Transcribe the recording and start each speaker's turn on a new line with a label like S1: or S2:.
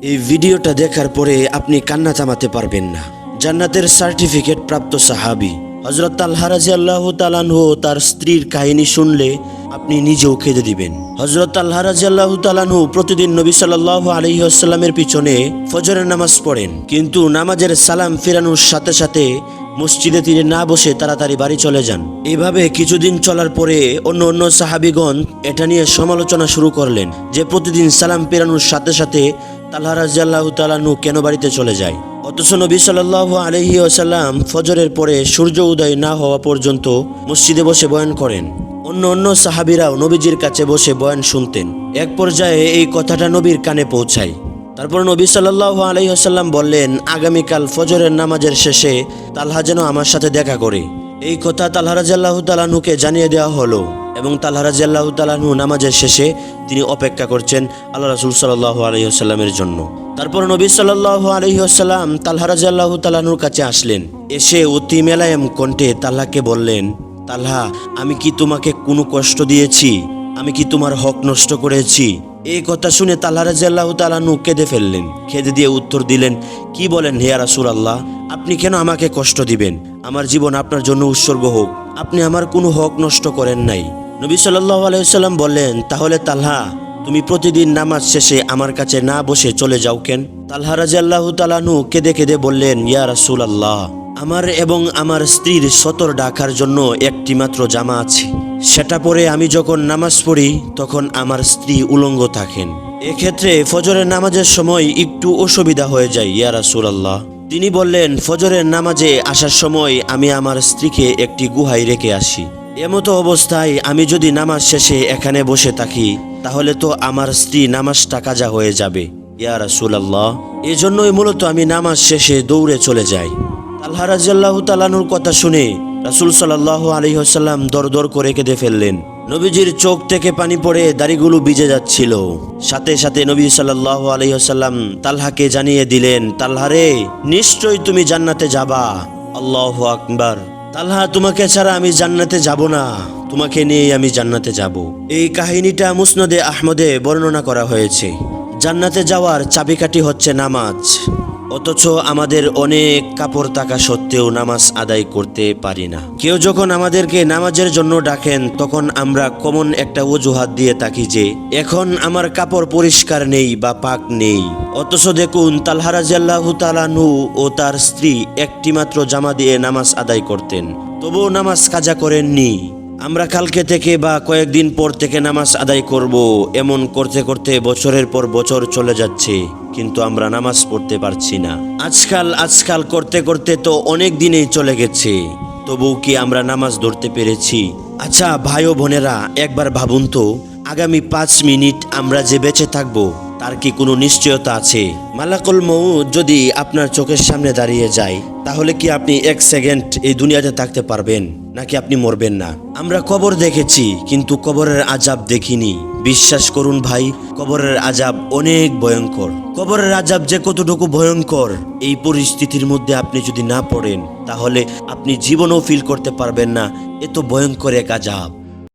S1: এই ভিডিওটা দেখার পরে আপনি কান্না থামাতে পারবেন না। জান্নাতের সার্টিফিকেট প্রাপ্ত সাহাবী হযরত তালহা রাদিয়াল্লাহু তাআলা আনহু তার স্ত্রীর কাহিনী শুনলে আপনি নিজেও কেঁদে দিবেন। হযরত তালহা রাদিয়াল্লাহু তাআলা আনহু প্রতিদিন নবী সাল্লাল্লাহু আলাইহি ওয়াসাল্লামের পিছনে ফজরের নামাজ পড়েন, কিন্তু নামাজের সালাম ফেরানোর সাথে সাথে মসজিদে তিনি না বসে তাড়াতাড়ি বাড়ি চলে যান। এভাবে কিছুদিন চলার পরে অন্য সাহাবীগণ এটা নিয়ে সমালোচনা শুরু করলেন যে প্রতিদিন সালাম ফেরানোর সাথে সাথে তালহা রাদিয়াল্লাহু তাআলা আনহু কেন বাড়িতে চলে যায়। অথচ নবী সাল্লাল্লাহু আলাইহি ওয়াসাল্লাম ফজরের পরে সূর্য উদয় না হওয়া পর্যন্ত মসজিদে বসে বয়ান করেন। অন্য সাহাবীরাও নবীজির কাছে বসে বয়ান শুনতেন। এক পর্যায়ে এই কথাটা নবীর কানে পৌঁছায়। তারপর নবী সাল্লাল্লাহু আলাইহি ওয়াসাল্লাম বললেন, আগামীকাল ফজরের নামাজের শেষে তালহা যেন আমার সাথে দেখা করে। এই কথা তালহা রাদিয়াল্লাহু তাআলা আনহুকে জানিয়ে দেওয়া হলো এবং তালহা রাদিয়াল্লাহু তাআলা আনহু নামাজের শেষে তিনি অপেক্ষা করছেন আল্লাহ রাসূল সাল্লাল্লাহু আলাইহি ওয়াসাল্লামের জন্য। তারপর নবী সাল্লাল্লাহু আলাইহি ওয়াসাল্লাম তালহা রাদিয়াল্লাহু তাআলা আনহুর কাছে আসলেন। এসে অতি মেলায়েম কণ্ঠে তালহাকে বললেন, তালহা, আমি কি তোমাকে কোনো কষ্ট দিয়েছি? আমি কি তোমার হক নষ্ট করেছি? এই কথা শুনে তালহা রাদিয়াল্লাহু তাআলা আনহু কেঁদে ফেললেন। কেঁদে দিয়ে উত্তর দিলেন, কি বলেন হে রাসূলুল্লাহ, আপনি কেন আমাকে কষ্ট দিবেন? আমার জীবন আপনার জন্য উৎসর্গ হোক, আপনি আমার কোনো হক নষ্ট করেন নাই। নবী সাল্লাল্লাহু আলাইহি ওয়াসাল্লাম বললেন, তাহলে তালহা, তুমি প্রতিদিন নামাজ শেষে আমার কাছে না বসে চলে যাও কেন? তালহা রাদিয়াল্লাহু তাআলা আনহু কেঁদে কেঁদে বললেন, ইয়া রাসূলুল্লাহ, আমার এবং আমার স্ত্রীর সতর ঢাকার জন্য একটি মাত্র জামা আছে, সেটা পরে আমি যখন নামাজ পড়ি তখন আমার স্ত্রী উলঙ্গ থাকেন। এক্ষেত্রে ফজরের নামাজের সময় একটু অসুবিধা হয়ে যায় ইয়া রাসূলুল্লাহ। তিনি বললেন, ফজরের নামাজে আসার সময় আমি আমার স্ত্রীকে একটি গুহায় রেখে আসি। এমতো অবস্থায় আমি যদি নামাজ শেষে এখানে বসে থাকি তাহলে তো আমার স্ত্রী নামাজটা কাজা হয়ে যাবে ইয়া রাসূলুল্লাহ। এজন্যই মূলত আমি নামাজ শেষে দৌড়ে চলে যাই। তালহা রাদিয়াল্লাহু তাআলা আনহুর কথা শুনে রাসূল সাল্লাল্লাহু আলাইহি ওয়াসাল্লাম দরদর করে কেঁদে ফেললেন। নবীজির চোখ থেকে পানি পড়ে দাড়িগুলো ভিজে যাচ্ছিল। সাথে সাথে নবী সাল্লাল্লাহু আলাইহি ওয়াসাল্লাম তালহাকে জানিয়ে দিলেন, তালহা রে, নিশ্চয়ই তুমি জান্নাতে যাবা। আল্লাহু আকবার। তালহা, তোমাকে ছাড়া আমি জান্নাতে যাব না, তোমাকে নিয়ে আমি জান্নাতে যাব। এই কাহিনীটা মুসনাদে আহমদে বর্ণনা করা হয়েছে। জান্নাতে যাওয়ার চাবিকাঠি হচ্ছে নামাজ, অথচ আমাদের অনেক কাপড় থাকা সত্ত্বেও নামাজ আদায় করতে পারি না। কেউ যখন আমাদেরকে নামাজের জন্য ডাকেন তখন আমরা কমন একটা অজুহাত দিয়ে থাকি যে এখন আমার কাপড় পরিষ্কার নেই বা পাক নেই। অথচ দেখুন, তালহা রাদিয়াল্লাহু তাআলা আনহু ও তার স্ত্রী একটি মাত্র জামা দিয়ে নামাজ আদায় করতেন, তবুও নামাজ কাজা করেননি। আমরা কালকে থেকে বা কয়েকদিন পর থেকে নামাজ আদায় করব, এমন করতে করতে বছরের পর বছর চলে যাচ্ছে, কিন্তু আমরা নামাজ পড়তে পারছি না। আজকাল করতে করতে তো অনেক দিনেই চলে গেছে, তবুও কি আমরা নামাজ ধরতে পেরেছি? আচ্ছা ভাই ও বোনেরা, একবার ভাবুন তো, আগামী 5 মিনিট আমরা যে বেঁচে থাকবো তার কি কোনো নিশ্চয়তা আছে? মালাকুল মউত যদি আপনার চোখের সামনে দাঁড়িয়ে যায় তাহলে কি আপনি 1 সেকেন্ড এই দুনিয়াতে থাকতে পারবেন, নাকি আপনি মরবেন না? আমরা কবর দেখেছি কিন্তু কবরের আযাব দেখিনি। বিশ্বাস করুন ভাই, কবরের আযাব অনেক ভয়ঙ্কর। কবরের আযাব যে কতটুকু ভয়ঙ্কর, এই পরিস্থিতির মধ্যে আপনি যদি না পড়েন তাহলে আপনি জীবনেও ফিল করতে পারবেন না এত ভয়ঙ্কর এক আযাব।